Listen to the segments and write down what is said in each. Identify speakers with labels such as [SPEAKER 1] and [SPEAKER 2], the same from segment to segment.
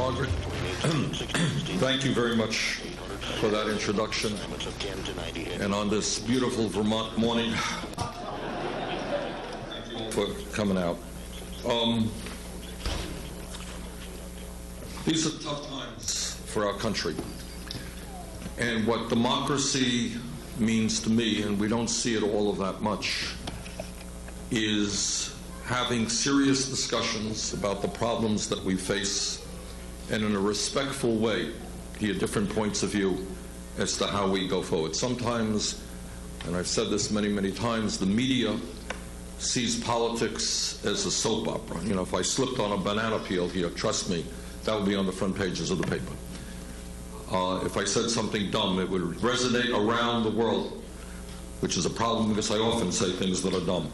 [SPEAKER 1] Margaret. Thank you very much for that introduction. And on this beautiful Vermont morning, for coming out. These are tough times for our country. And what democracy means to me, and we don't see it all of that much, is having serious discussions about the problems that we face and in a respectful way hear different points of view as to how we go forward. Sometimes, and I've said this many, many times, the media sees politics as a soap opera. You know, if I slipped on a banana peel here, trust me, that would be on the front pages of the paper. If I said something dumb, it would resonate around the world, which is a problem because I often say things that are dumb.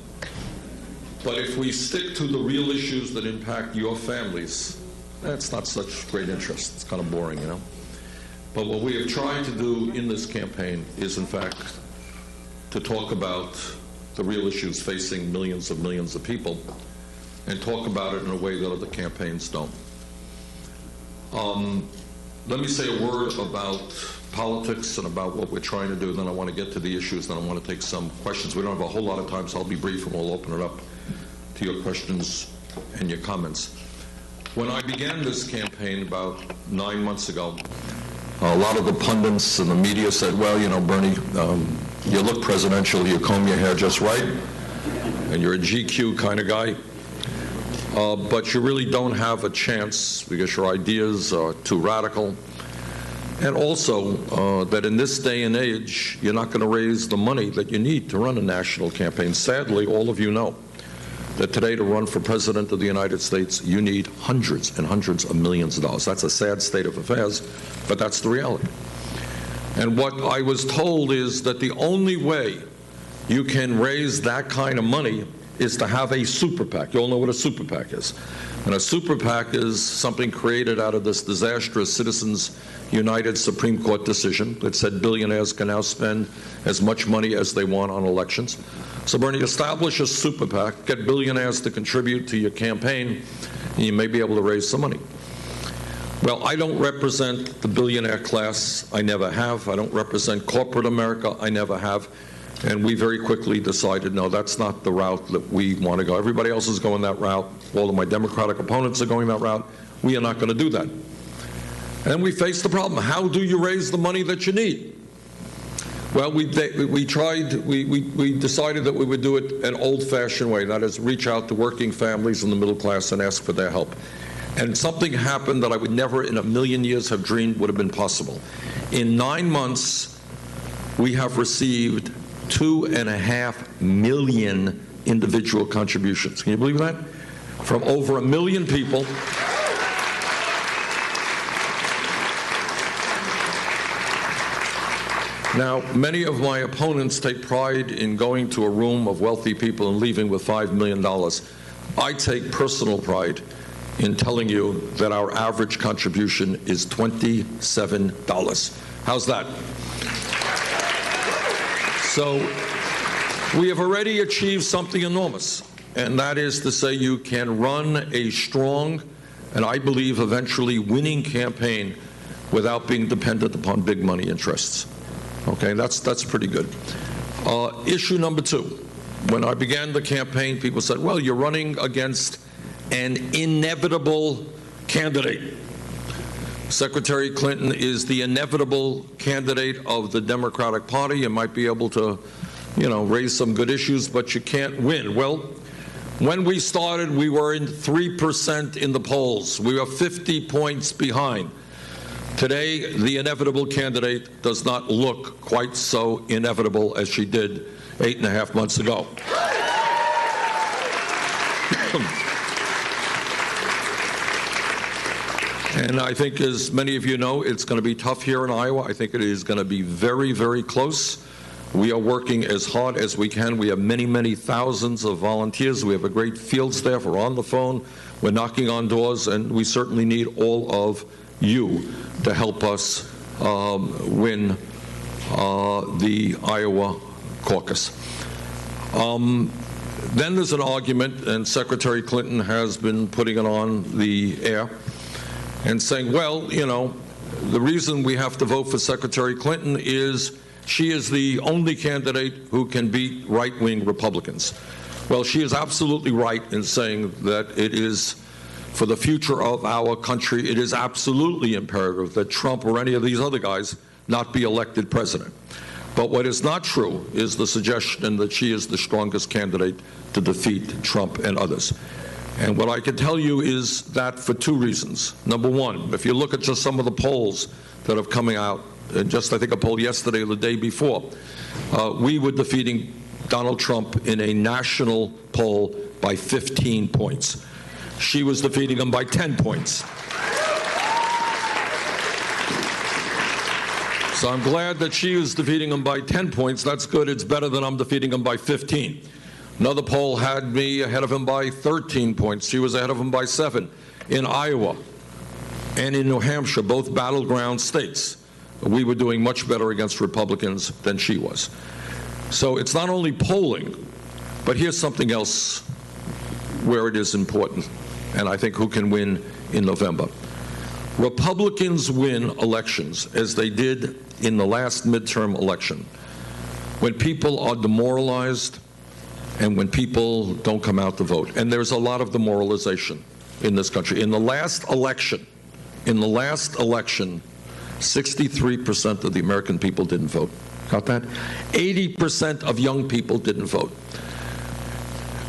[SPEAKER 1] But if we stick to the real issues that impact your families, that's not such great interest. It's kind of boring, you know. But what we have tried to do in this campaign is, in fact, to talk about the real issues facing millions of people and talk about it in a way that other campaigns don't. Let me say a word about politics and about what we're trying to do, then I want to get to the issues, then I want to take some questions. We don't have a whole lot of time, so I'll be brief and we'll open it up to your questions and your comments. When I began this campaign about 9 months ago, a lot of the pundits and the media said, well, you know, Bernie, you look presidential, you comb your hair just right, and you're a GQ kind of guy. But you really don't have a chance because your ideas are too radical. And also that in this day and age, you're not going to raise the money that you need to run a national campaign. Sadly, all of you know that today to run for president of the United States, you need hundreds and hundreds of millions of dollars. That's a sad state of affairs, but that's the reality. And what I was told is that the only way you can raise that kind of money is to have a super PAC. You all know what a super PAC is. And a super PAC is something created out of this disastrous Citizens United Supreme Court decision that said billionaires can now spend as much money as they want on elections. So Bernie, establish a super PAC, get billionaires to contribute to your campaign, and you may be able to raise some money. Well, I don't represent the billionaire class. I never have. I don't represent corporate America. I never have. And we very quickly decided, no, that's not the route that we want to go. Everybody else is going that route. All of my Democratic opponents are going that route. We are not going to do that. And we faced the problem. How do you raise the money that you need? Well, we decided that we would do it an old-fashioned way, that is, reach out to working families in the middle class and ask for their help. And something happened that I would never in a million years have dreamed would have been possible. In 9 months, we have received 2.5 million individual contributions. Can you believe that? From over 1 million people. Now, many of my opponents take pride in going to a room of wealthy people and leaving with $5 million. I take personal pride in telling you that our average contribution is $27. How's that? So we have already achieved something enormous, and that is to say you can run a strong and I believe eventually winning campaign without being dependent upon big money interests. Okay, that's pretty good. Issue number two. When I began the campaign, people said, well, you're running against an inevitable candidate. Secretary Clinton is the inevitable candidate of the Democratic Party. You might be able to, you know, raise some good issues, but you can't win. Well, when we started, we were in 3% in the polls. We were 50 points behind. Today, the inevitable candidate does not look quite so inevitable as she did 8.5 months ago. And I think, as many of you know, it's going to be tough here in Iowa. I think it is going to be very, very close. We are working as hard as we can. We have many, many thousands of volunteers. We have a great field staff. We're on the phone. We're knocking on doors, and we certainly need all of you to help us win the Iowa caucus. Then there's an argument, and Secretary Clinton has been putting it on the air, and saying, well, you know, the reason we have to vote for Secretary Clinton is she is the only candidate who can beat right-wing Republicans. Well, she is absolutely right in saying that it is, for the future of our country, it is absolutely imperative that Trump or any of these other guys not be elected president. But what is not true is the suggestion that she is the strongest candidate to defeat Trump and others. And what I can tell you is that for two reasons. Number one, if you look at just some of the polls that have coming out, just I think a poll yesterday or the day before, we were defeating Donald Trump in a national poll by 15 points. She was defeating him by 10 points. So I'm glad that she is defeating him by 10 points. That's good. It's better than I'm defeating him by 15. Another poll had me ahead of him by 13 points. She was ahead of him by 7. In Iowa and in New Hampshire, both battleground states, we were doing much better against Republicans than she was. So it's not only polling, but here's something else where it is important, and I think who can win in November. Republicans win elections, as they did in the last midterm election, when people are demoralized and when people don't come out to vote. And there's a lot of demoralization in this country. In the last election, 63% of the American people didn't vote. Got that? 80% of young people didn't vote.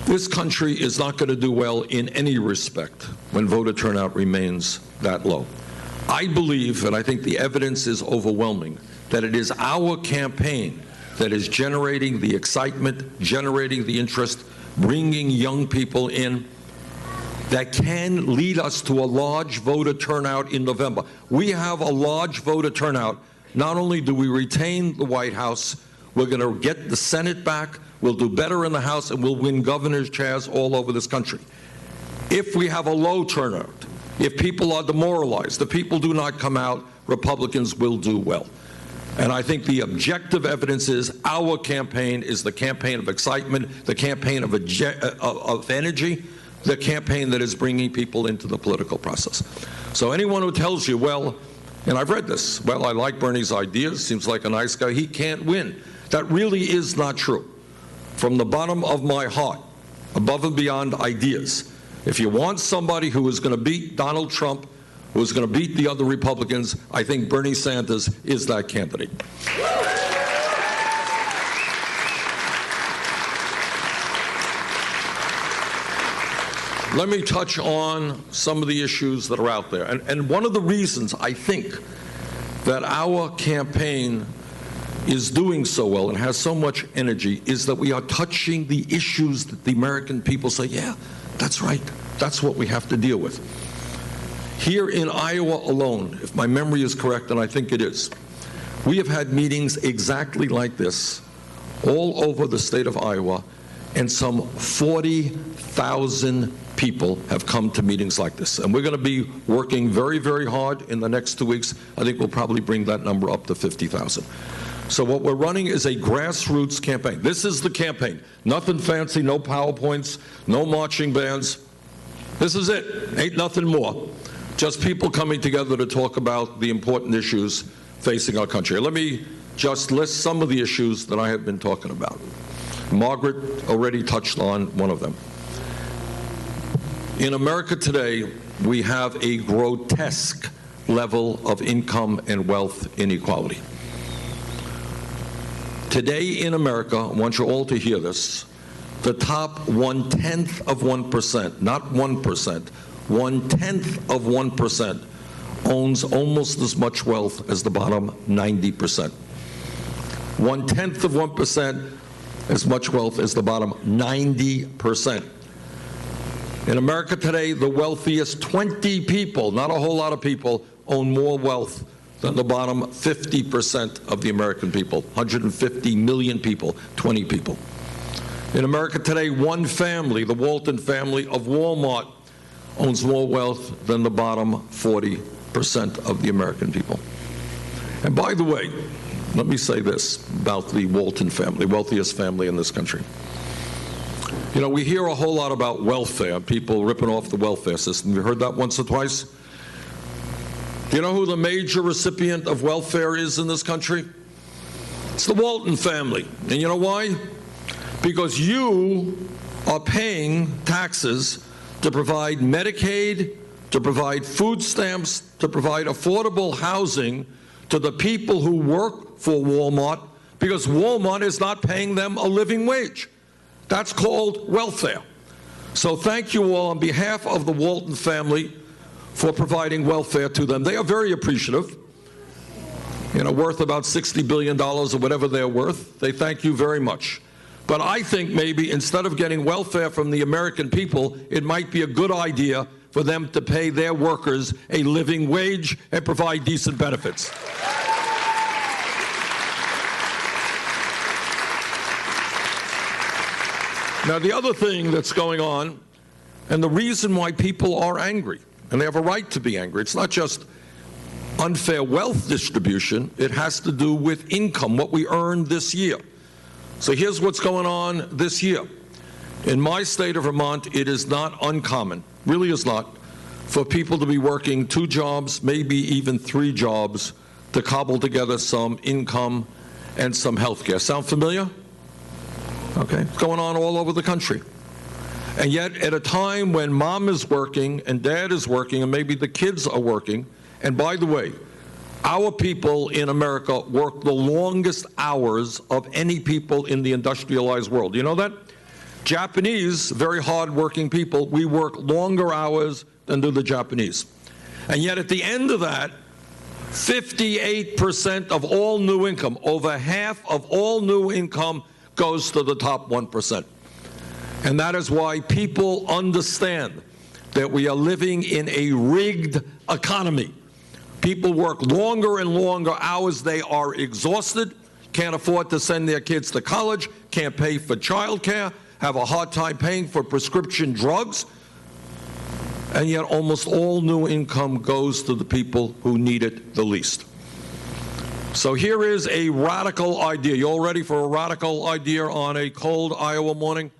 [SPEAKER 1] This country is not going to do well in any respect when voter turnout remains that low. I believe, and I think the evidence is overwhelming, that it is our campaign that is generating the excitement, generating the interest, bringing young people in, that can lead us to a large voter turnout in November. We have a large voter turnout. Not only do we retain the White House, we're going to get the Senate back, we'll do better in the House, and we'll win governor's chairs all over this country. If we have a low turnout, if people are demoralized, if people do not come out, Republicans will do well. And I think the objective evidence is our campaign is the campaign of excitement, the campaign of energy, the campaign that is bringing people into the political process. So anyone who tells you, well, and I've read this, well, I like Bernie's ideas, seems like a nice guy, he can't win. That really is not true. From the bottom of my heart, above and beyond ideas, if you want somebody who is going to beat Donald Trump, who is going to beat the other Republicans, I think Bernie Sanders is that candidate. Let me touch on some of the issues that are out there. And one of the reasons I think that our campaign is doing so well and has so much energy is that we are touching the issues that the American people say, yeah, that's right, that's what we have to deal with. Here in Iowa alone, if my memory is correct, and I think it is, we have had meetings exactly like this all over the state of Iowa, and some 40,000 people have come to meetings like this. And we're going to be working very, very hard in the next 2 weeks. I think we'll probably bring that number up to 50,000. So what we're running is a grassroots campaign. This is the campaign. Nothing fancy, no PowerPoints, no marching bands. This is it. Ain't nothing more. Just people coming together to talk about the important issues facing our country. Let me just list some of the issues that I have been talking about. Margaret already touched on one of them. In America today, we have a grotesque level of income and wealth inequality. Today in America, I want you all to hear this, the top 1/10 of 1%, not 1%, 1/10 of 1% owns almost as much wealth as the bottom 90%. 1/10 of 1% as much wealth as the bottom 90%. In America today, the wealthiest 20 people, not a whole lot of people, own more wealth than the bottom 50% of the American people. 150 million people, 20 people. In America today, one family, the Walton family of Walmart, owns more wealth than the bottom 40% of the American people. And by the way, let me say this about the Walton family, wealthiest family in this country. You know, we hear a whole lot about welfare, people ripping off the welfare system. You heard that once or twice? You know who the major recipient of welfare is in this country? It's the Walton family. And you know why? Because you are paying taxes to provide Medicaid, to provide food stamps, to provide affordable housing to the people who work for Walmart, because Walmart is not paying them a living wage. That's called welfare. So thank you all on behalf of the Walton family for providing welfare to them. They are very appreciative, worth about $60 billion or whatever they're worth. They thank you very much. But I think maybe instead of getting welfare from the American people, it might be a good idea for them to pay their workers a living wage and provide decent benefits. Now, the other thing that's going on, and the reason why people are angry, and they have a right to be angry, it's not just unfair wealth distribution, it has to do with income, what we earned this year. So here's what's going on this year. In my state of Vermont, it is not uncommon, really is not, for people to be working 2 jobs, maybe even 3 jobs, to cobble together some income and some health care. Sound familiar? Okay, it's going on all over the country. And yet, at a time when mom is working and dad is working and maybe the kids are working, and by the way, our people in America work the longest hours of any people in the industrialized world. You know that? Japanese, very hard-working people, we work longer hours than do the Japanese. And yet, at the end of that, 58% of all new income, over half of all new income, goes to the top 1%. And that is why people understand that we are living in a rigged economy. People work longer and longer hours. They are exhausted, can't afford to send their kids to college, can't pay for child care, have a hard time paying for prescription drugs, and yet almost all new income goes to the people who need it the least. So here is a radical idea. You all ready for a radical idea on a cold Iowa morning?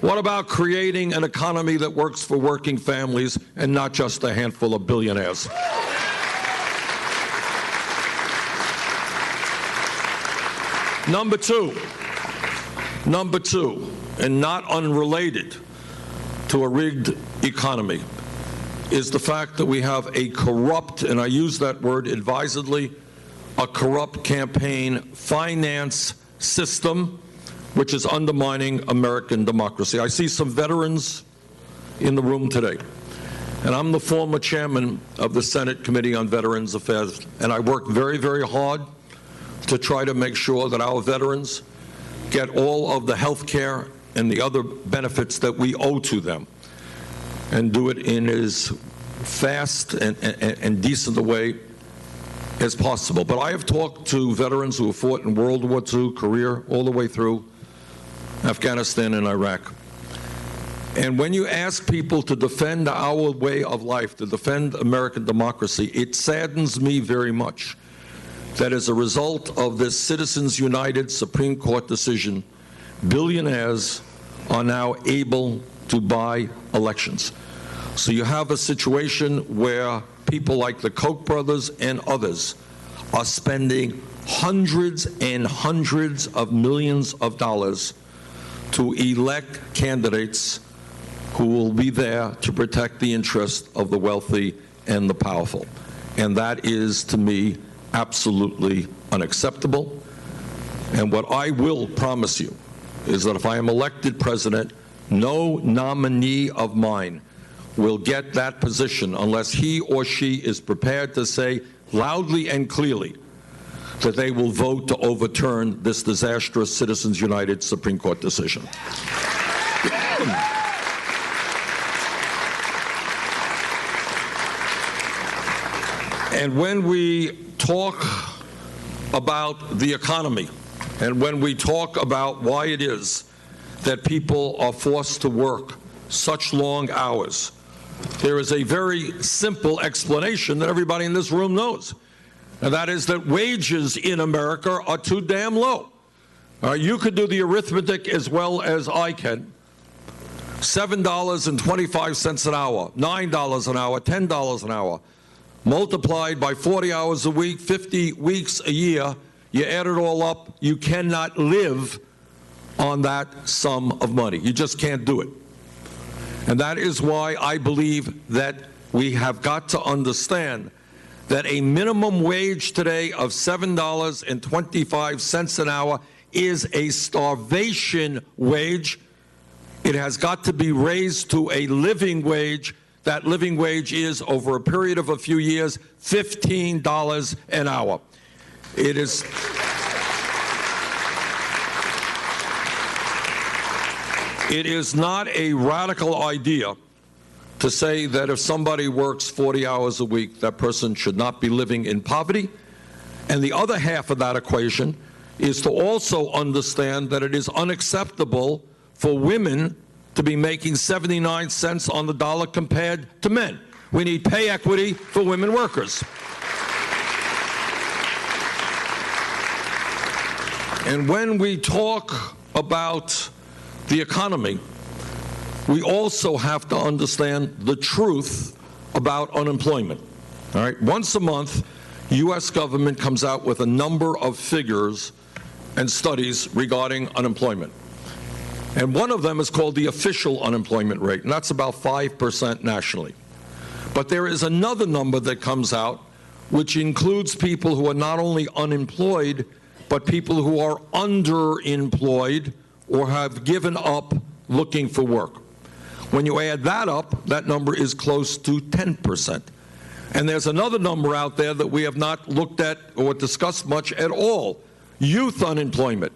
[SPEAKER 1] What about creating an economy that works for working families and not just a handful of billionaires? Number two, and not unrelated to a rigged economy, is the fact that we have a corrupt, and I use that word advisedly, a corrupt campaign finance system which is undermining American democracy. I see some veterans in the room today, and I'm the former chairman of the Senate Committee on Veterans Affairs, and I work very, very hard to try to make sure that our veterans get all of the health care and the other benefits that we owe to them, and do it in as fast and decent a way as possible. But I have talked to veterans who have fought in World War II, Korea, all the way through Afghanistan and Iraq. And when you ask people to defend our way of life, to defend American democracy, it saddens me very much that as a result of this Citizens United Supreme Court decision, billionaires are now able to buy elections. So you have a situation where people like the Koch brothers and others are spending hundreds and hundreds of millions of dollars to elect candidates who will be there to protect the interests of the wealthy and the powerful. And that is, to me, absolutely unacceptable. And what I will promise you is that if I am elected president, no nominee of mine will get that position unless he or she is prepared to say loudly and clearly that they will vote to overturn this disastrous Citizens United Supreme Court decision. And when we talk about the economy, and when we talk about why it is that people are forced to work such long hours, there is a very simple explanation that everybody in this room knows, and that is that wages in America are too damn low. You could do the arithmetic as well as I can. $7.25 an hour, $9 an hour, $10 an hour. multiplied by 40 hours a week, 50 weeks a year, you add it all up, you cannot live on that sum of money. You just can't do it. And that is why I believe that we have got to understand that a minimum wage today of $7.25 an hour is a starvation wage. It has got to be raised to a living wage. That living wage is, over a period of a few years, $15 an hour. It is. It is not a radical idea to say that if somebody works 40 hours a week, that person should not be living in poverty. And the other half of that equation is to also understand that it is unacceptable for women to be making 79 cents on the dollar compared to men. We need pay equity for women workers. And when we talk about the economy, we also have to understand the truth about unemployment. All right, once a month, U.S. government comes out with a number of figures and studies regarding unemployment. And one of them is called the official unemployment rate, and that's about 5% nationally. But there is another number that comes out which includes people who are not only unemployed, but people who are underemployed or have given up looking for work. When you add that up, that number is close to 10%. And there's another number out there that we have not looked at or discussed much at all: youth unemployment.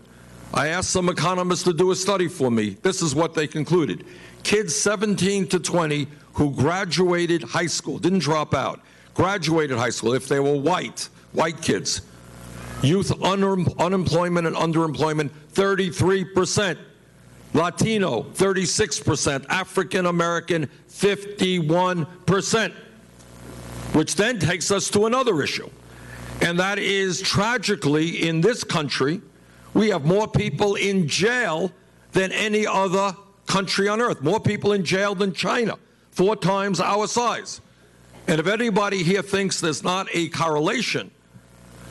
[SPEAKER 1] I asked some economists to do a study for me. This is what they concluded. Kids 17 to 20 who graduated high school, didn't drop out, graduated high school, if they were white kids, youth unemployment and underemployment, 33%. Latino, 36%. African American, 51%. Which then takes us to another issue. And that is, tragically, in this country, we have more people in jail than any other country on earth. More people in jail than China, 4 times our size. And if anybody here thinks there's not a correlation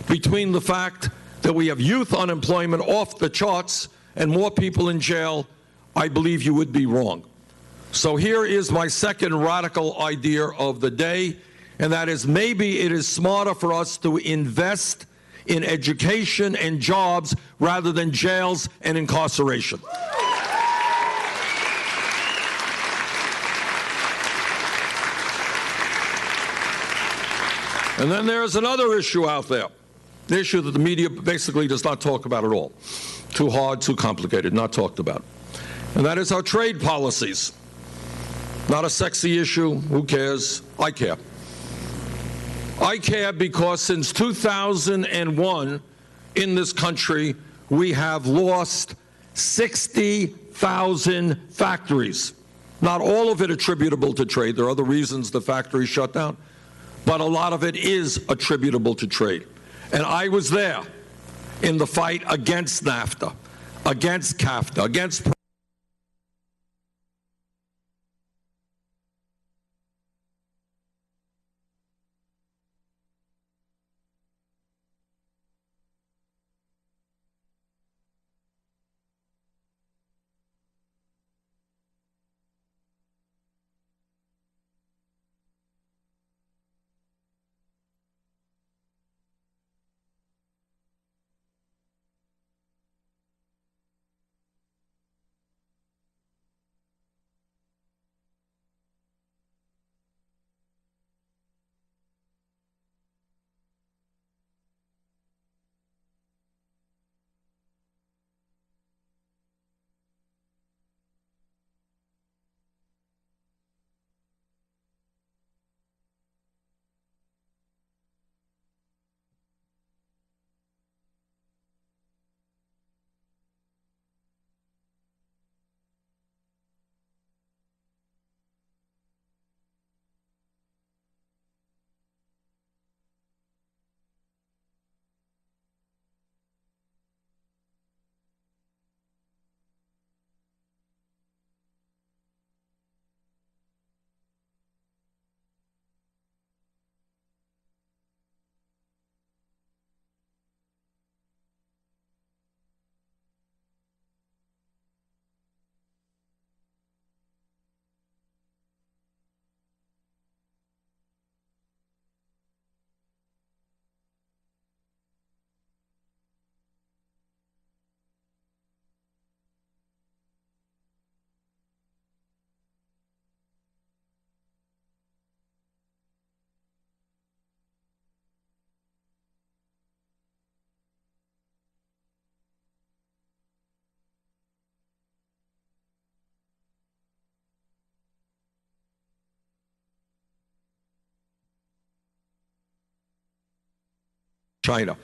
[SPEAKER 1] between the fact that we have youth unemployment off the charts and more people in jail, I believe you would be wrong. So here is my second radical idea of the day, and that is, maybe it is smarter for us to invest in education and jobs rather than jails and incarceration. And then there's another issue out there, the issue that the media basically does not talk about at all. Too hard, too complicated, not talked about. And that is our trade policies. Not a sexy issue. Who cares? I care. I care because since 2001 in this country, we have lost 60,000 factories. Not all of it attributable to trade. There are other reasons the factories shut down. But a lot of it is attributable to trade. And I was there in the fight against NAFTA, against CAFTA, against China.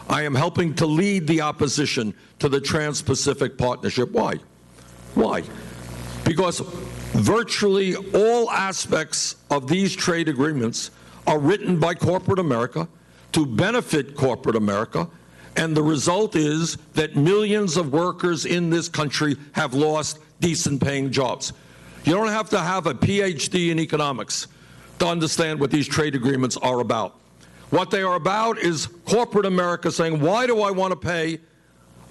[SPEAKER 1] I am helping to lead the opposition to the Trans-Pacific Partnership. Why? Why? Because virtually all aspects of these trade agreements are written by corporate America to benefit corporate America, and the result is that millions of workers in this country have lost decent-paying jobs. You don't have to have a PhD in economics to understand what these trade agreements are about. What they are about is corporate America saying, why do I want to pay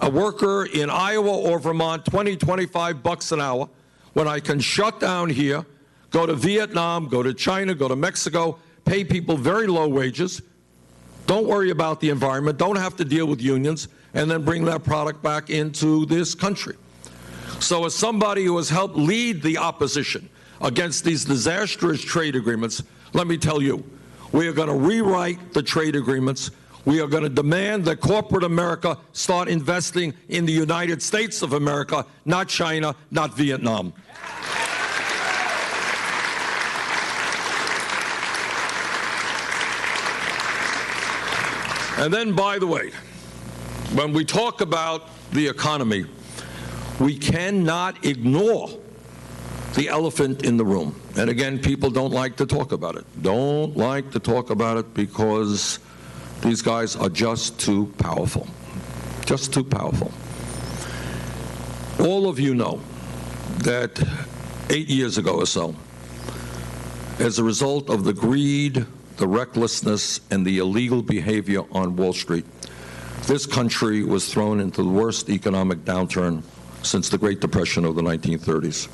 [SPEAKER 1] a worker in Iowa or Vermont 20, 25 bucks an hour when I can shut down here, go to Vietnam, go to China, go to Mexico, pay people very low wages, don't worry about the environment, don't have to deal with unions, and then bring that product back into this country. So as somebody who has helped lead the opposition against these disastrous trade agreements, let me tell you, we are going to rewrite the trade agreements. We are going to demand that corporate America start investing in the United States of America, not China, not Vietnam. And then, by the way, when we talk about the economy, we cannot ignore the elephant in the room. And again, people don't like to talk about it. Don't like to talk about it because these guys are just too powerful. Just too powerful. All of you know that 8 years ago or so, as a result of the greed, the recklessness, and the illegal behavior on Wall Street, this country was thrown into the worst economic downturn since the Great Depression of the 1930s.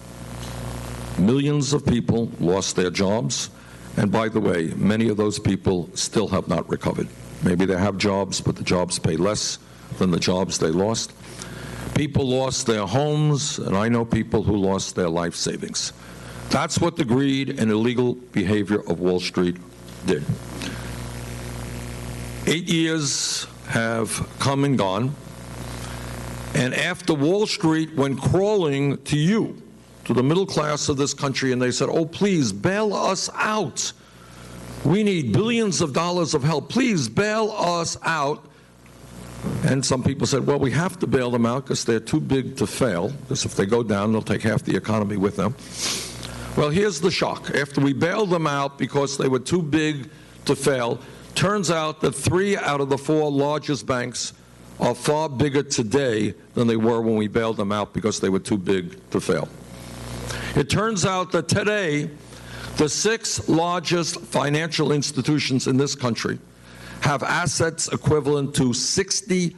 [SPEAKER 1] Millions of people lost their jobs, and by the way, many of those people still have not recovered. Maybe they have jobs, but the jobs pay less than the jobs they lost. People lost their homes, and I know people who lost their life savings. That's what the greed and illegal behavior of Wall Street did. 8 years have come and gone, and after Wall Street went crawling to you, to the middle class of this country, and they said, oh, please bail us out. We need billions of dollars of help. Please bail us out. And some people said, well, we have to bail them out because they're too big to fail, because if they go down, they'll take half the economy with them. Well, here's the shock. After we bailed them out because they were too big to fail, turns out that 3 out of the 4 largest banks are far bigger today than they were when we bailed them out because they were too big to fail. It turns out that today, the 6 largest financial institutions in this country have assets equivalent to 60%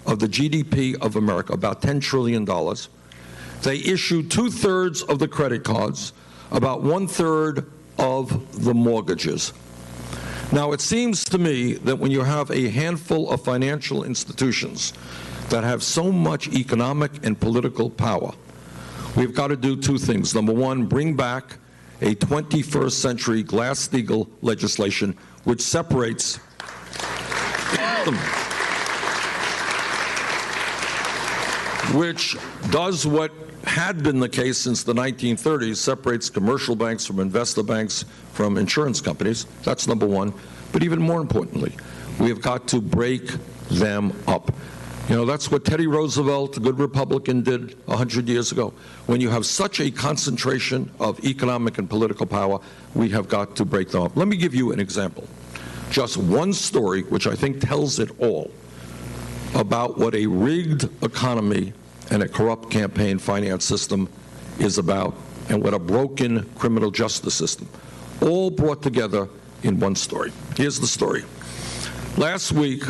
[SPEAKER 1] of the GDP of America, about $10 trillion. They issue 2/3 of the credit cards, about 1/3 of the mortgages. Now, it seems to me that when you have a handful of financial institutions that have so much economic and political power, we've got to do 2 things. Number one, bring back a 21st century Glass-Steagall legislation which separates which does what had been the case since the 1930s, separates commercial banks from investor banks from insurance companies. That's number one. But even more importantly, we have got to break them up. You know, that's what Teddy Roosevelt, a good Republican, did 100 years ago. When you have such a concentration of economic and political power, we have got to break them up. Let me give you an example. Just one story, which I think tells it all, about what a rigged economy and a corrupt campaign finance system is about, and what a broken criminal justice system, all brought together in one story. Here's the story. Last week,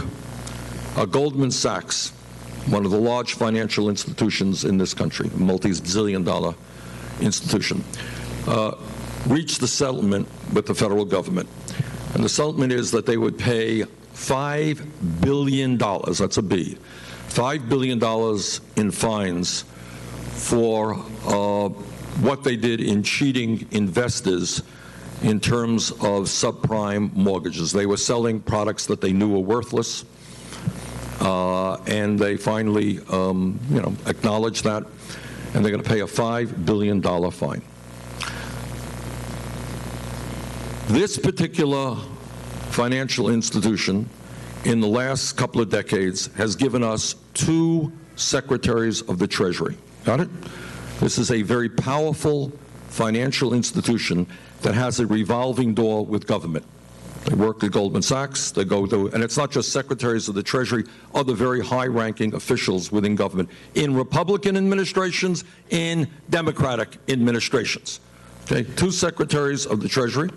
[SPEAKER 1] Goldman Sachs, one of the large financial institutions in this country, a multi-zillion-dollar institution, reached a settlement with the federal government. And the settlement is that they would pay $5 billion, that's a B, $5 billion in fines for what they did in cheating investors in terms of subprime mortgages. They were selling products that they knew were worthless, and they finally acknowledged that, and they're going to pay a $5 billion fine. This particular financial institution in the last couple of decades has given us 2 secretaries of the Treasury. Got it? This is a very powerful financial institution that has a revolving door with government. They work at Goldman Sachs, they go to, and it's not just secretaries of the Treasury, other very high-ranking officials within government, in Republican administrations, in Democratic administrations. Okay, 2 secretaries of the Treasury.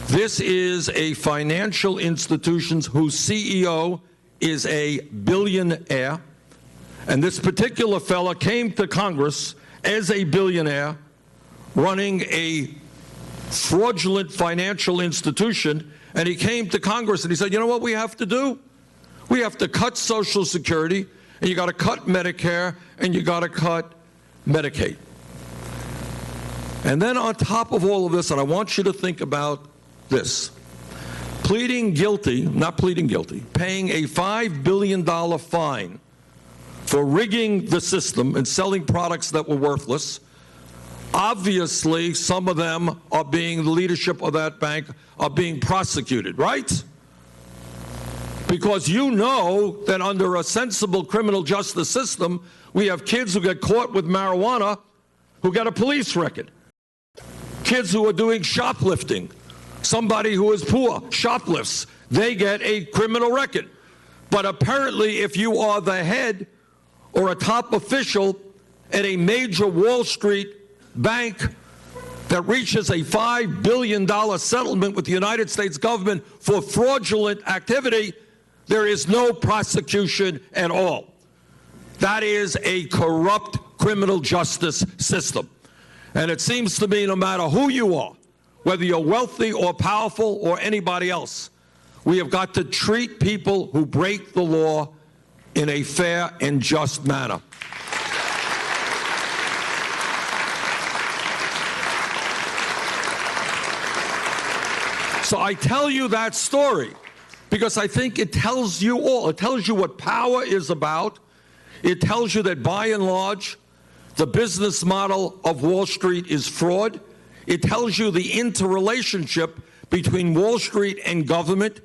[SPEAKER 1] This is a financial institution whose CEO is a billionaire, and this particular fella came to Congress as a billionaire running a fraudulent financial institution, and he came to Congress and he said, you know what we have to do? We have to cut Social Security, and you got to cut Medicare, and you got to cut Medicaid. And then on top of all of this, and I want you to think about this, paying a $5 billion fine for rigging the system and selling products that were worthless. Obviously, some of them are being, the leadership of that bank are being prosecuted, right? Because you know that under a sensible criminal justice system, we have kids who get caught with marijuana who get a police record. Kids who are doing shoplifting, somebody who is poor, shoplifts, they get a criminal record. But apparently, if you are the head or a top official at a major Wall Street bank that reaches a $5 billion settlement with the United States government for fraudulent activity, there is no prosecution at all. That is a corrupt criminal justice system. And it seems to me no matter who you are, whether you're wealthy or powerful or anybody else, we have got to treat people who break the law in a fair and just manner. So I tell you that story because I think it tells you all. It tells you what power is about. It tells you that by and large, the business model of Wall Street is fraud. It tells you the interrelationship between Wall Street and government.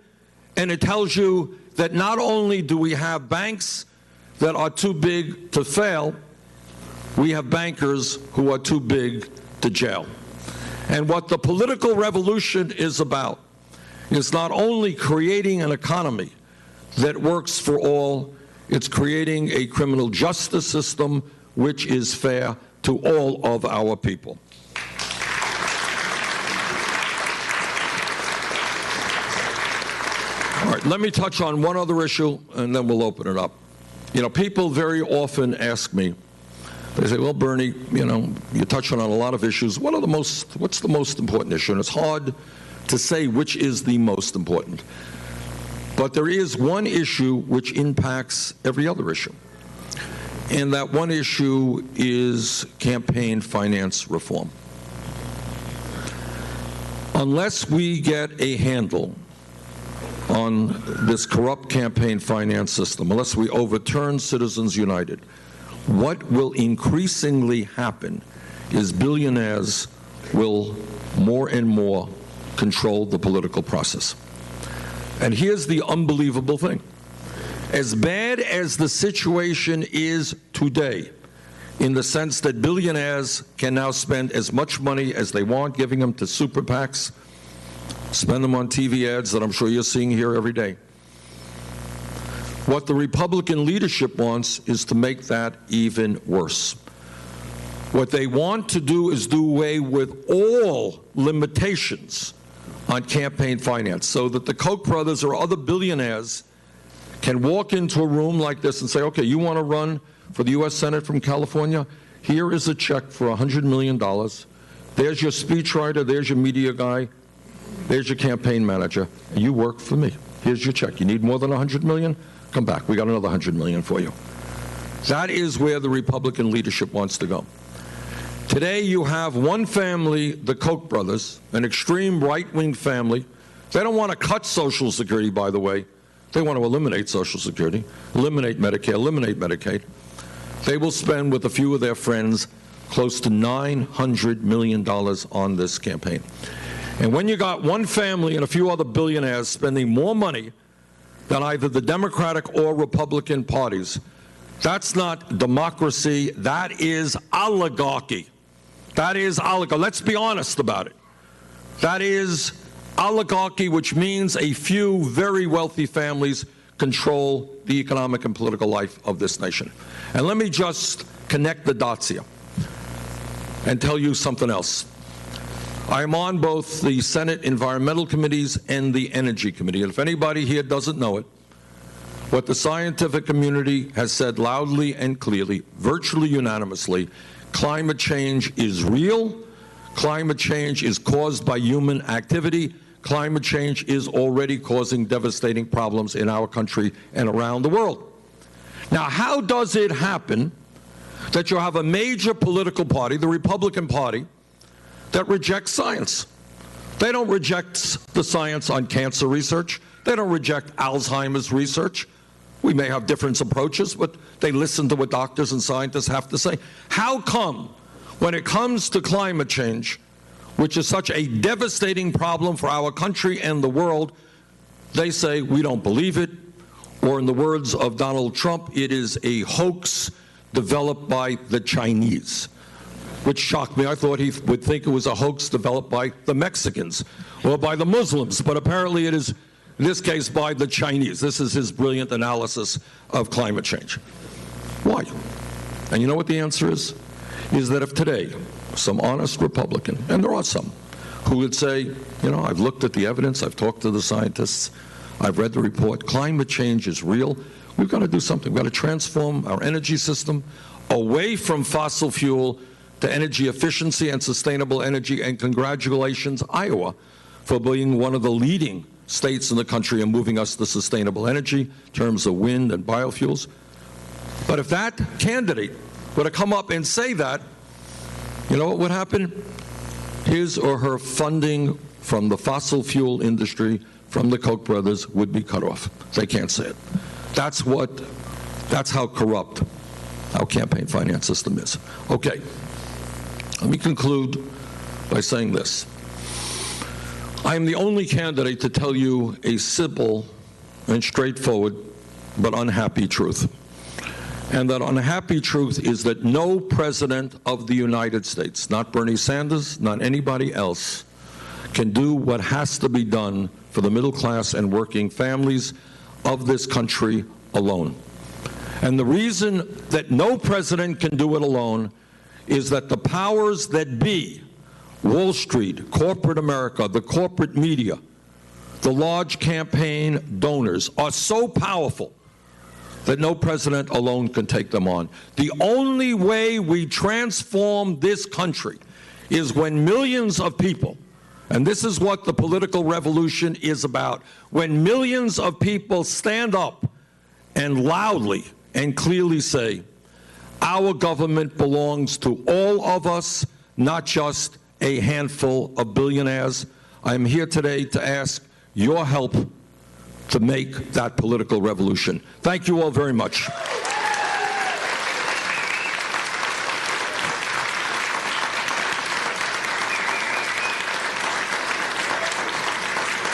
[SPEAKER 1] And it tells you that not only do we have banks that are too big to fail, we have bankers who are too big to jail. And what the political revolution is about is not only creating an economy that works for all, it's creating a criminal justice system which is fair to all of our people. All right, let me touch on one other issue, and then we'll open it up. You know, people very often ask me, they say, well, Bernie, you know, you're touching on a lot of issues. What's the most important issue? And it's hard to say which is the most important. But there is one issue which impacts every other issue. And that one issue is campaign finance reform. Unless we get a handle on this corrupt campaign finance system, unless we overturn Citizens United, what will increasingly happen is billionaires will more and more control the political process. And here's the unbelievable thing. As bad as the situation is today, in the sense that billionaires can now spend as much money as they want, giving them to super PACs, spend them on TV ads that I'm sure you're seeing here every day. What the Republican leadership wants is to make that even worse. What they want to do is do away with all limitations on campaign finance so that the Koch brothers or other billionaires can walk into a room like this and say, okay, you want to run for the U.S. Senate from California? Here is a check for $100 million. There's your speechwriter, there's your media guy, there's your campaign manager, and you work for me. Here's your check. You need more than $100 million? Come back. We got another $100 million for you. That is where the Republican leadership wants to go. Today you have one family, the Koch brothers, an extreme right-wing family. They don't want to cut Social Security, by the way. They want to eliminate Social Security, eliminate Medicare, eliminate Medicaid. They will spend with a few of their friends close to $900 million on this campaign. And when you got one family and a few other billionaires spending more money than either the Democratic or Republican parties. That's not democracy. That is oligarchy. That is oligarchy. Let's be honest about it. That is oligarchy, which means a few very wealthy families control the economic and political life of this nation. And let me just connect the dots here and tell you something else. I am on both the Senate Environmental Committees and the Energy Committee. And if anybody here doesn't know it, what the scientific community has said loudly and clearly, virtually unanimously, climate change is real. Climate change is caused by human activity. Climate change is already causing devastating problems in our country and around the world. Now, how does it happen that you have a major political party, the Republican Party, that rejects science? They don't reject the science on cancer research. They don't reject Alzheimer's research. We may have different approaches, but they listen to what doctors and scientists have to say. How come, when it comes to climate change, which is such a devastating problem for our country and the world, they say we don't believe it, or in the words of Donald Trump, it is a hoax developed by the Chinese, which shocked me. I thought he would think it was a hoax developed by the Mexicans or by the Muslims, but apparently it is, in this case, by the Chinese. This is his brilliant analysis of climate change. Why? And you know what the answer is? Is that if today some honest Republican, and there are some, who would say, you know, I've looked at the evidence, I've talked to the scientists, I've read the report, climate change is real, we've got to do something. We've got to transform our energy system away from fossil fuel to energy efficiency and sustainable energy, and congratulations, Iowa, for being one of the leading states in the country and moving us to sustainable energy in terms of wind and biofuels. But if that candidate were to come up and say that, you know what would happen? His or her funding from the fossil fuel industry, from the Koch brothers, would be cut off. They can't say it. That's how corrupt our campaign finance system is. Okay, let me conclude by saying this. I am the only candidate to tell you a simple and straightforward but unhappy truth. And that unhappy truth is that no president of the United States, not Bernie Sanders, not anybody else, can do what has to be done for the middle class and working families of this country alone. And the reason that no president can do it alone is that the powers that be, Wall Street, corporate America, the corporate media, the large campaign donors, are so powerful that no president alone can take them on. The only way we transform this country is when millions of people, and this is what the political revolution is about, when millions of people stand up and loudly and clearly say, our government belongs to all of us, not just a handful of billionaires. I'm here today to ask your help to make that political revolution. Thank you all very much.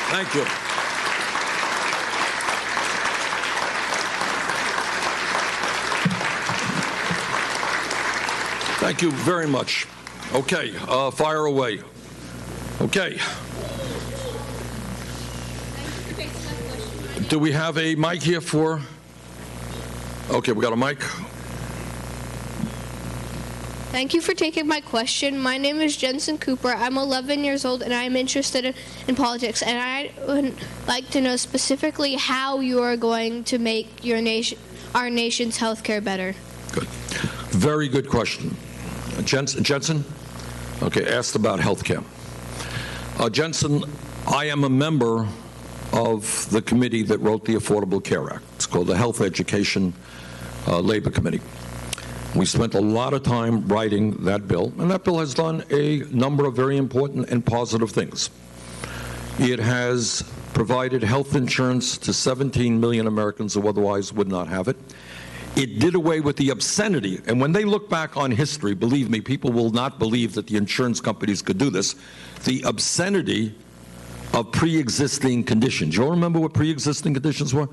[SPEAKER 1] Thank you. Thank you very much. Okay, fire away. Okay. Do we have a mic here for? Okay, we got a mic.
[SPEAKER 2] Thank you for taking my question. My name is Jensen Cooper. I'm 11 years old and I'm interested in politics, and I would like to know specifically how you are going to make our nation's health care better.
[SPEAKER 1] Good. Very good question. Jensen? Okay, asked about health care. Jensen, I am a member of the committee that wrote the Affordable Care Act. It's called the Health Education Labor Committee. We spent a lot of time writing that bill, and that bill has done a number of very important and positive things. It has provided health insurance to 17 million Americans who otherwise would not have it. It did away with the obscenity, and when they look back on history, believe me, people will not believe that the insurance companies could do this. The obscenity of pre-existing conditions. You all remember what pre-existing conditions were?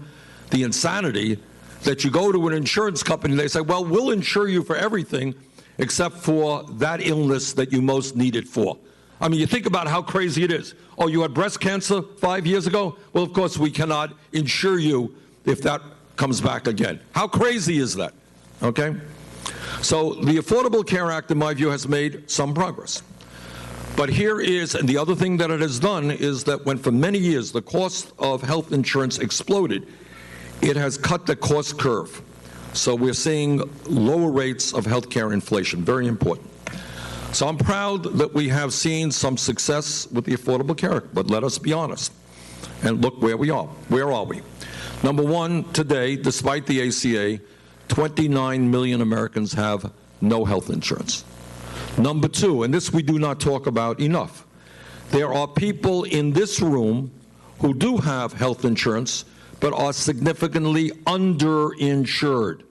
[SPEAKER 1] The insanity that you go to an insurance company and they say, well, we'll insure you for everything except for that illness that you most need it for. I mean, you think about how crazy it is. Oh, you had breast cancer 5 years ago? Well, of course, we cannot insure you if that comes back again. How crazy is that? Okay? So the Affordable Care Act, in my view, has made some progress. But here is, and the other thing that it has done is that when for many years the cost of health insurance exploded, it has cut the cost curve. So we're seeing lower rates of health care inflation, very important. So I'm proud that we have seen some success with the Affordable Care Act, but let us be honest and look where we are. Where are we? Number one, today, despite the ACA, 29 million Americans have no health insurance. Number two, and this we do not talk about enough, there are people in this room who do have health insurance but are significantly underinsured,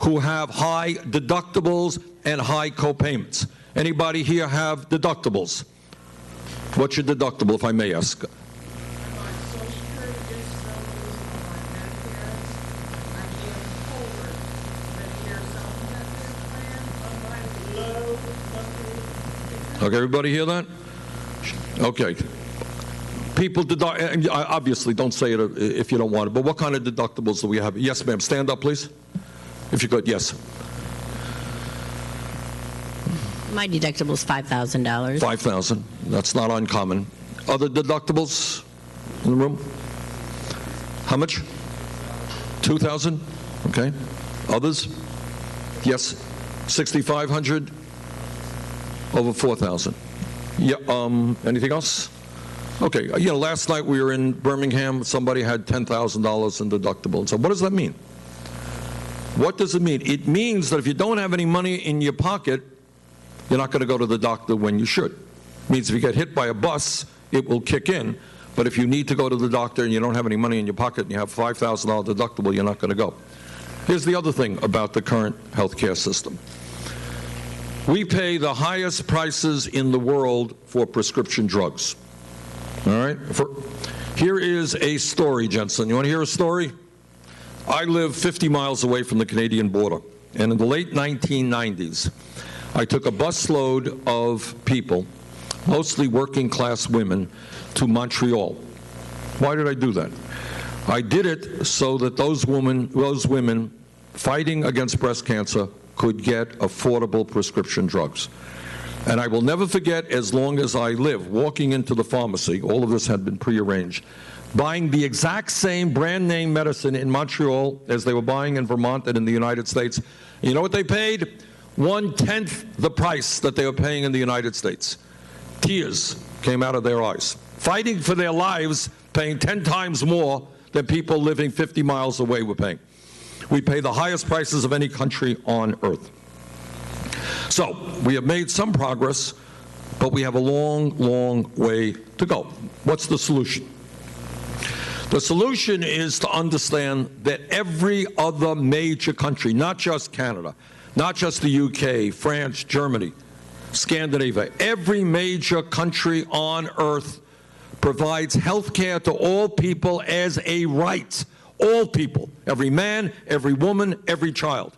[SPEAKER 1] who have high deductibles and high copayments. Anybody here have deductibles? What's your deductible, if I may ask? Okay, everybody hear that? Okay. People deduct, obviously don't say it if you don't want it, but what kind of deductibles do we have? Yes, ma'am. Stand up, please. If you could, yes.
[SPEAKER 3] My deductible is $5,000.
[SPEAKER 1] $5,000. That's not uncommon. Other deductibles in the room? How much? $2,000? Okay. Others? Yes. $6,500? Over $4,000. Yeah. Anything else? Okay. You know, last night we were in Birmingham. Somebody had $10,000 in deductible. So what does that mean? What does it mean? It means that if you don't have any money in your pocket, you're not going to go to the doctor when you should. It means if you get hit by a bus, it will kick in. But if you need to go to the doctor and you don't have any money in your pocket and you have $5,000 deductible, you're not going to go. Here's the other thing about the current health care system. We pay the highest prices in the world for prescription drugs. All right? Here is a story, Jensen. You want to hear a story? I live 50 miles away from the Canadian border. And in the late 1990s, I took a busload of people, mostly working class women, to Montreal. Why did I do that? I did it so that those women fighting against breast cancer could get affordable prescription drugs. And I will never forget, as long as I live, walking into the pharmacy, all of this had been prearranged, buying the exact same brand name medicine in Montreal as they were buying in Vermont and in the United States. You know what they paid? 1/10 the price that they were paying in the United States. Tears came out of their eyes. Fighting for their lives, paying 10 times more than people living 50 miles away were paying. We pay the highest prices of any country on earth. So we have made some progress, but we have a long, long way to go. What's the solution? The solution is to understand that every other major country, not just Canada, not just the UK, France, Germany, Scandinavia, every major country on earth provides health care to all people as a right. All people, every man, every woman, every child.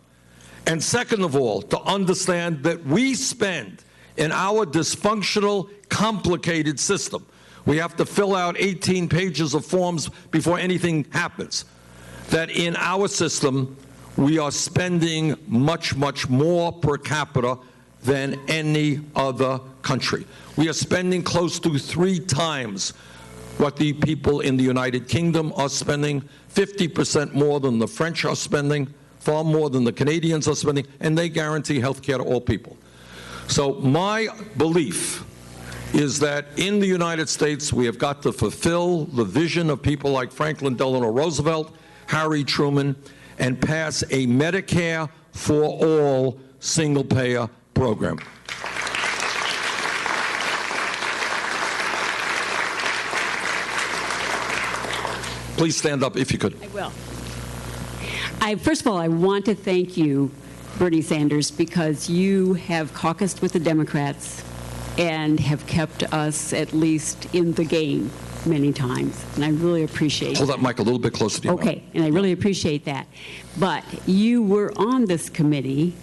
[SPEAKER 1] And second of all, to understand that we spend in our dysfunctional, complicated system. We have to fill out 18 pages of forms before anything happens. That in our system, we are spending much, much more per capita than any other country. We are spending close to 3 times what the people in the United Kingdom are spending, 50% more than the French are spending, far more than the Canadians are spending, and they guarantee health care to all people. So my belief is that in the United States, we have got to fulfill the vision of people like Franklin Delano Roosevelt, Harry Truman, and pass a Medicare for all single-payer program. Please stand up if you could.
[SPEAKER 4] I will. First of all, I want to thank you, Bernie Sanders, because you have caucused with the Democrats and have kept us at least in the game. many times, and I really appreciate
[SPEAKER 1] Hold that mic a little bit closer to you.
[SPEAKER 4] Okay, and I really appreciate that. But you were on this committee,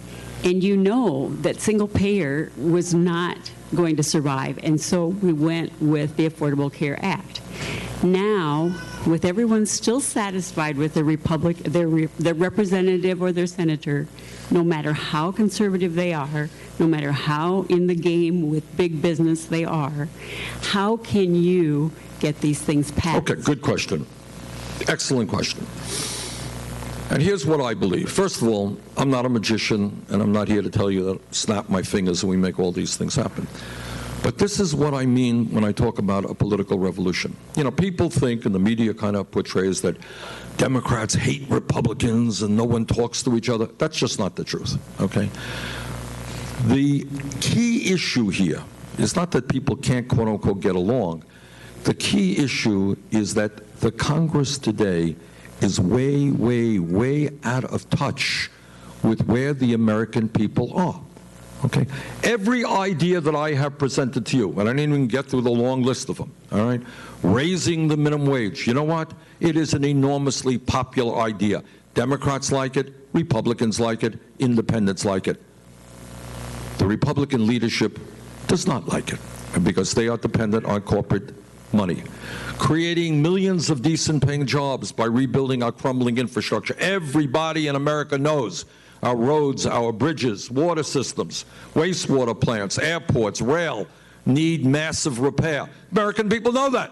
[SPEAKER 4] and you know that single payer was not going to survive, and so we went with the Affordable Care Act. Now, with everyone still satisfied with their representative or their senator, no matter how conservative they are, no matter how in the game with big business they are, how can you get these things passed?
[SPEAKER 1] Okay, good question. Excellent question. And here's what I believe. First of all, I'm not a magician, and I'm not here to tell you that snap my fingers and we make all these things happen. But this is what I mean when I talk about a political revolution. You know, people think, and the media kind of portrays that Democrats hate Republicans and no one talks to each other. That's just not the truth, okay? The key issue here is not that people can't, quote unquote, get along. The key issue is that the Congress today is way, way, way out of touch with where the American people are. Okay? Every idea that I have presented to you, and I didn't even get through the long list of them, all right? Raising the minimum wage, you know what? It is an enormously popular idea. Democrats like it, Republicans like it, independents like it. The Republican leadership does not like it because they are dependent on corporate money. Creating millions of decent paying jobs by rebuilding our crumbling infrastructure. Everybody in America knows our roads, our bridges, water systems, wastewater plants, airports, rail need massive repair. American people know that.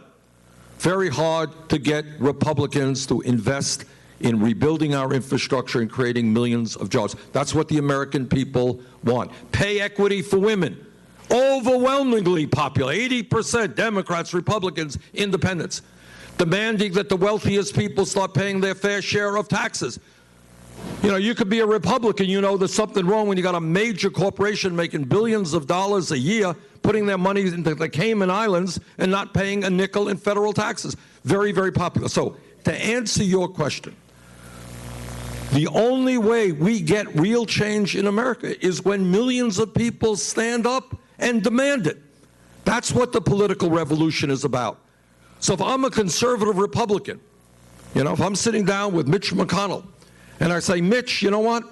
[SPEAKER 1] Very hard to get Republicans to invest in rebuilding our infrastructure and creating millions of jobs. That's what the American people want. Pay equity for women. Overwhelmingly popular, 80% Democrats, Republicans, independents, demanding that the wealthiest people start paying their fair share of taxes. You know, you could be a Republican, you know there's something wrong when you got a major corporation making billions of dollars a year, putting their money into the Cayman Islands and not paying a nickel in federal taxes. Very, very popular. So, to answer your question, the only way we get real change in America is when millions of people stand up and demand it. That's what the political revolution is about. So if I'm a conservative Republican, you know, if I'm sitting down with Mitch McConnell and I say, Mitch, you know what?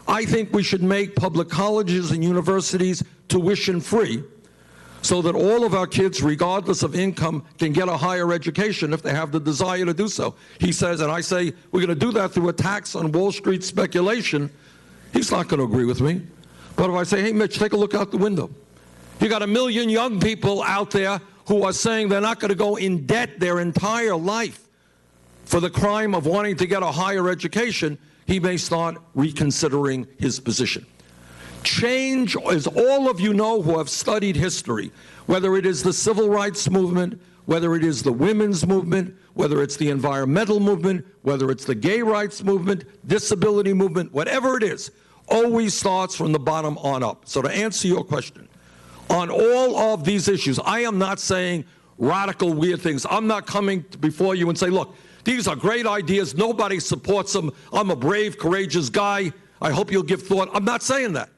[SPEAKER 1] I think we should make public colleges and universities tuition free so that all of our kids, regardless of income, can get a higher education if they have the desire to do so. He says, and I say, we're going to do that through a tax on Wall Street speculation. He's not going to agree with me. But if I say, hey, Mitch, take a look out the window. You got 1 million young people out there who are saying they're not going to go in debt their entire life for the crime of wanting to get a higher education. He may start reconsidering his position. Change, as all of you know who have studied history, whether it is the civil rights movement, whether it is the women's movement, whether it's the environmental movement, whether it's the gay rights movement, disability movement, whatever it is, always starts from the bottom on up. So to answer your question, on all of these issues, I am not saying radical, weird things. I'm not coming before you and say, look, these are great ideas. Nobody supports them. I'm a brave, courageous guy. I hope you'll give thought. I'm not saying that.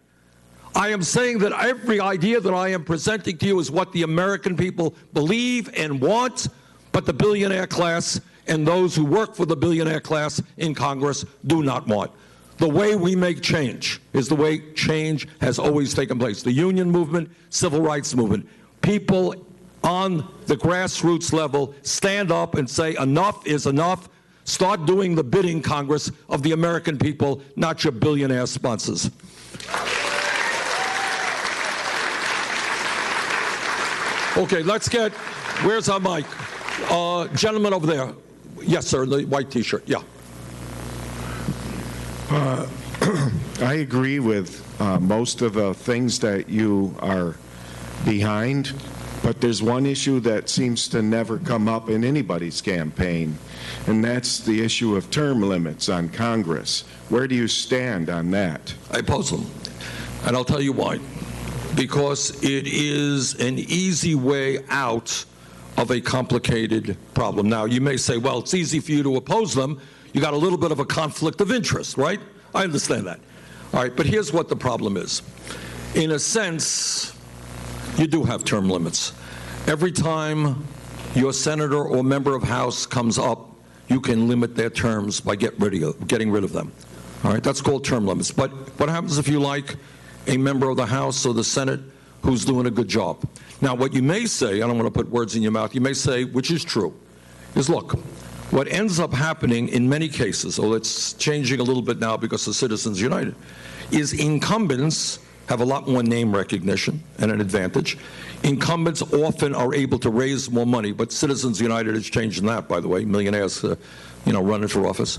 [SPEAKER 1] I am saying that every idea that I am presenting to you is what the American people believe and want, but the billionaire class and those who work for the billionaire class in Congress do not want. The way we make change is the way change has always taken place. The union movement, civil rights movement. People on the grassroots level stand up and say enough is enough. Start doing the bidding, Congress, of the American people, not your billionaire sponsors. Okay, let's get, where's our mic? Gentleman over there. Yes, sir, the white T-shirt, yeah.
[SPEAKER 5] I agree with most of the things that you are behind, but there's one issue that seems to never come up in anybody's campaign, and that's the issue of term limits on Congress. Where do you stand on that?
[SPEAKER 1] I oppose them, and I'll tell you why. Because it is an easy way out of a complicated problem. Now, you may say, well, it's easy for you to oppose them. You got a little bit of a conflict of interest, right? I understand that. All right, but here's what the problem is. In a sense, you do have term limits. Every time your senator or member of House comes up, you can limit their terms by getting rid of them. All right, that's called term limits. But what happens if you like a member of the House or the Senate who's doing a good job? Now, what you may say, I don't want to put words in your mouth, you may say, which is true, is look, what ends up happening in many cases, although it's changing a little bit now because of Citizens United, is incumbents have a lot more name recognition and an advantage. Incumbents often are able to raise more money, but Citizens United is changing that, by the way, millionaires, running for office.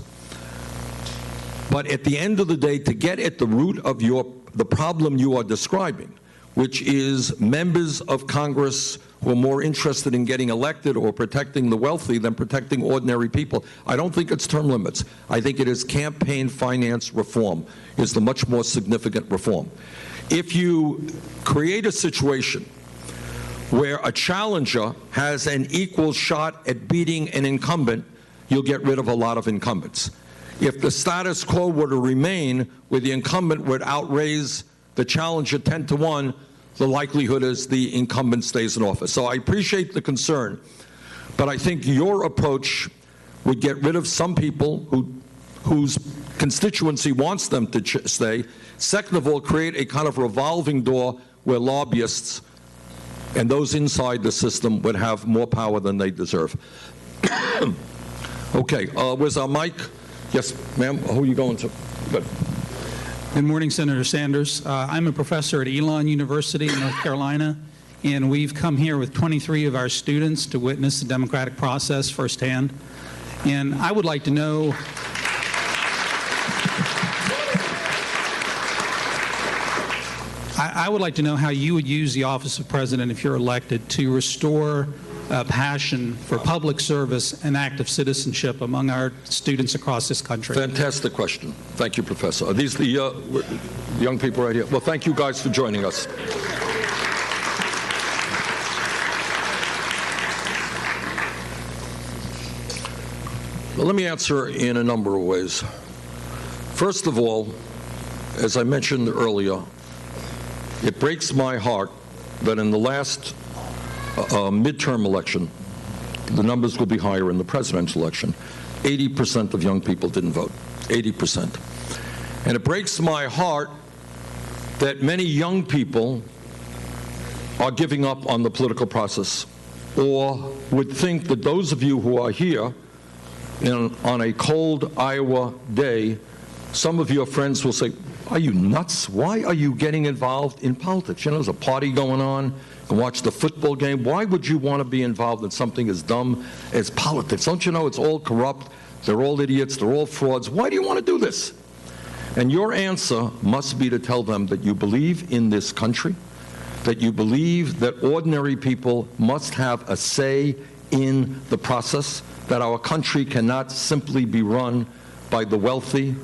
[SPEAKER 1] But at the end of the day, to get at the root of the problem you are describing, which is members of Congress who are more interested in getting elected or protecting the wealthy than protecting ordinary people, I don't think it's term limits. I think it is campaign finance reform is the much more significant reform. If you create a situation where a challenger has an equal shot at beating an incumbent, you'll get rid of a lot of incumbents. If the status quo were to remain where the incumbent would outraise the challenger 10-1, the likelihood is the incumbent stays in office. So I appreciate the concern, but I think your approach would get rid of some people whose constituency wants them to stay. Second of all, create a kind of revolving door where lobbyists and those inside the system would have more power than they deserve. Okay, where's our mic? Yes, ma'am, who are you going to? Good.
[SPEAKER 6] Good morning, Senator Sanders. I'm a professor at Elon University in North Carolina, and we've come here with 23 of our students to witness the democratic process firsthand. And I would like to know I would like to know how you would use the office of president if you're elected to restore passion for public service and active citizenship among our students across this country.
[SPEAKER 1] Fantastic question. Thank you, Professor. Are these the young people right here? Well, thank you guys for joining us. Well, let me answer in a number of ways. First of all, as I mentioned earlier, it breaks my heart that in the last midterm election, the numbers will be higher in the presidential election. 80% of young people didn't vote, 80%. And it breaks my heart that many young people are giving up on the political process, or would think that those of you who are here on a cold Iowa day, some of your friends will say, are you nuts? Why are you getting involved in politics? You know, there's a party going on. You can watch the football game. Why would you want to be involved in something as dumb as politics? Don't you know it's all corrupt? They're all idiots. They're all frauds. Why do you want to do this? And your answer must be to tell them that you believe in this country, that you believe that ordinary people must have a say in the process, that our country cannot simply be run by the wealthy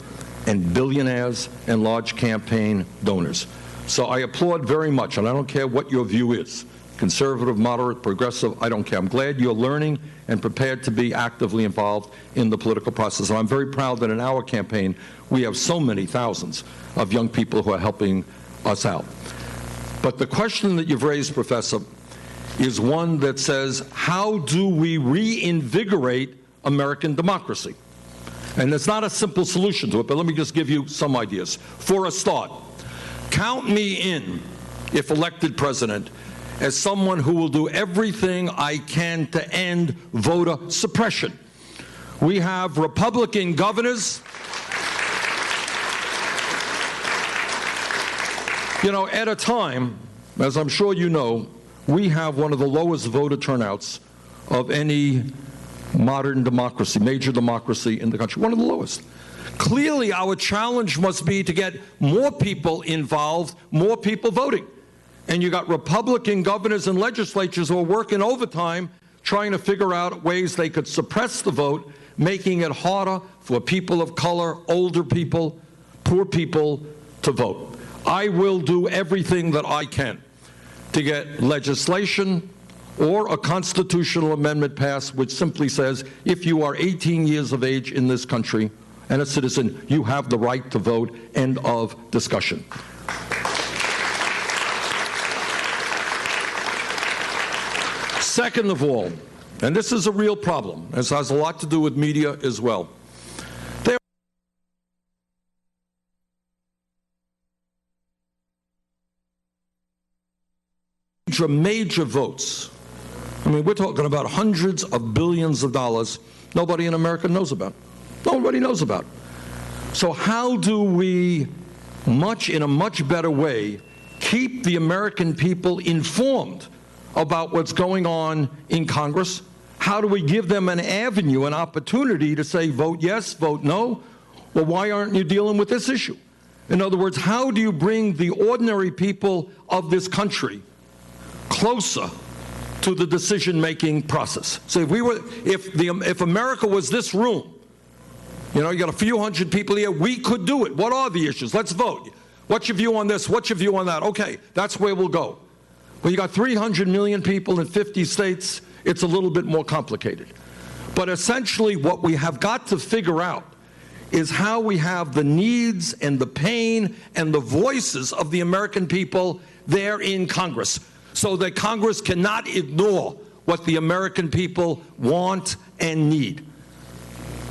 [SPEAKER 1] and billionaires and large campaign donors. So I applaud very much, and I don't care what your view is, conservative, moderate, progressive, I don't care. I'm glad you're learning and prepared to be actively involved in the political process. And I'm very proud that in our campaign, we have so many thousands of young people who are helping us out. But the question that you've raised, Professor, is one that says, how do we reinvigorate American democracy? And there's not a simple solution to it, but let me just give you some ideas. For a start, count me in, if elected president, as someone who will do everything I can to end voter suppression. We have Republican governors. You know, at a time, as I'm sure you know, we have one of the lowest voter turnouts of any modern democracy, major democracy in the country, one of the lowest. Clearly, our challenge must be to get more people involved, more people voting. And you got Republican governors and legislatures who are working overtime trying to figure out ways they could suppress the vote, making it harder for people of color, older people, poor people to vote. I will do everything that I can to get legislation or a constitutional amendment passed which simply says if you are 18 years of age in this country and a citizen, you have the right to vote. End of discussion. Second of all, and this is a real problem. This has a lot to do with media as well. Major votes. I mean, we're talking about hundreds of billions of dollars nobody in America knows about. Nobody knows about. So how do we, in a much better way, keep the American people informed about what's going on in Congress? How do we give them an avenue, an opportunity to say, vote yes, vote no? Well, why aren't you dealing with this issue? In other words, how do you bring the ordinary people of this country closer to the decision-making process? So if America was this room, you know, you got a few hundred people here, we could do it. What are the issues? Let's vote. What's your view on this? What's your view on that? Okay, that's where we'll go. When you got 300 million people in 50 states, it's a little bit more complicated. But essentially what we have got to figure out is how we have the needs and the pain and the voices of the American people there in Congress, so that Congress cannot ignore what the American people want and need.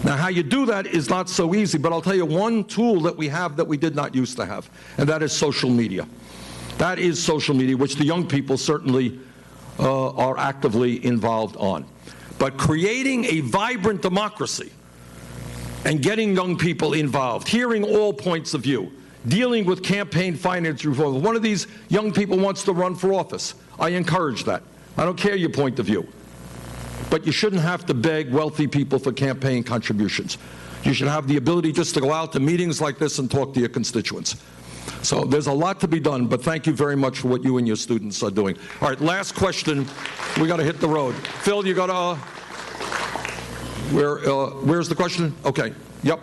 [SPEAKER 1] Now, how you do that is not so easy, but I'll tell you one tool that we have that we did not used to have, and that is social media. That is social media, which the young people certainly are actively involved on. But creating a vibrant democracy and getting young people involved, hearing all points of view, dealing with campaign finance reform. One of these young people wants to run for office. I encourage that. I don't care your point of view. But you shouldn't have to beg wealthy people for campaign contributions. You should have the ability just to go out to meetings like this and talk to your constituents. So there's a lot to be done, but thank you very much for what you and your students are doing. All right, last question. We got to hit the road. Phil, you got to... where's the question? Okay. Yep.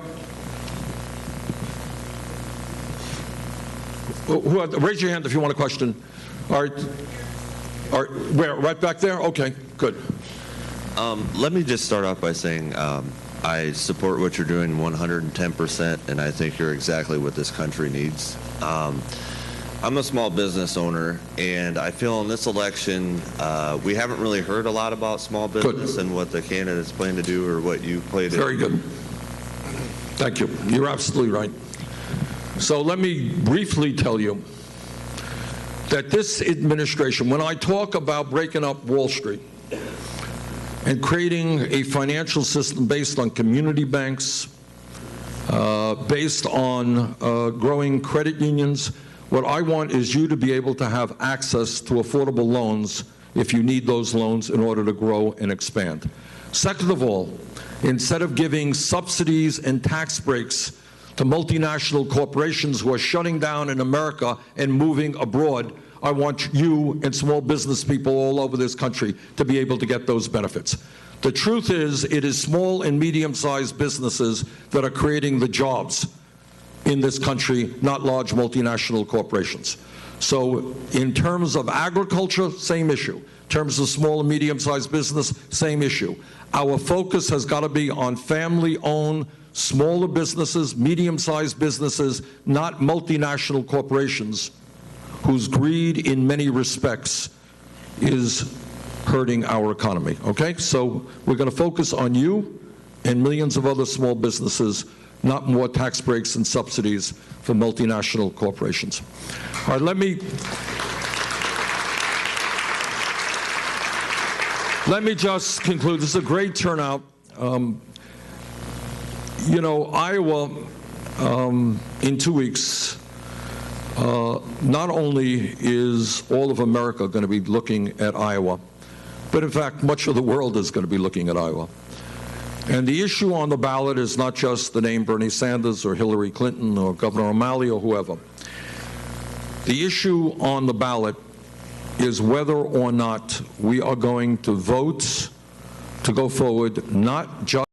[SPEAKER 1] Raise your hand if you want a question. All right. Where? Right back there? Okay, good.
[SPEAKER 7] Let me just start off by saying I support what you're doing 110%, and I think you're exactly what this country needs. I'm a small business owner, and I feel in this election we haven't really heard a lot about small business and what the candidates plan to do or what you plan to do.
[SPEAKER 1] Very good. Thank you. You're absolutely right. So let me briefly tell you that this administration, when I talk about breaking up Wall Street and creating a financial system based on community banks, based on growing credit unions, what I want is you to be able to have access to affordable loans if you need those loans in order to grow and expand. Second of all, instead of giving subsidies and tax breaks to multinational corporations who are shutting down in America and moving abroad, I want you and small business people all over this country to be able to get those benefits. The truth is, it is small and medium-sized businesses that are creating the jobs in this country, not large multinational corporations. So in terms of agriculture, same issue. In terms of small and medium-sized business, same issue. Our focus has got to be on family-owned, smaller businesses, medium-sized businesses, not multinational corporations whose greed in many respects is hurting our economy, okay? So we're going to focus on you and millions of other small businesses, not more tax breaks and subsidies for multinational corporations. All right, let me just conclude. This is a great turnout. You know, Iowa, in 2 weeks, not only is all of America going to be looking at Iowa, but in fact, much of the world is going to be looking at Iowa. And the issue on the ballot is not just the name Bernie Sanders or Hillary Clinton or Governor O'Malley or whoever. The issue on the ballot is whether or not we are going to vote to go forward, not just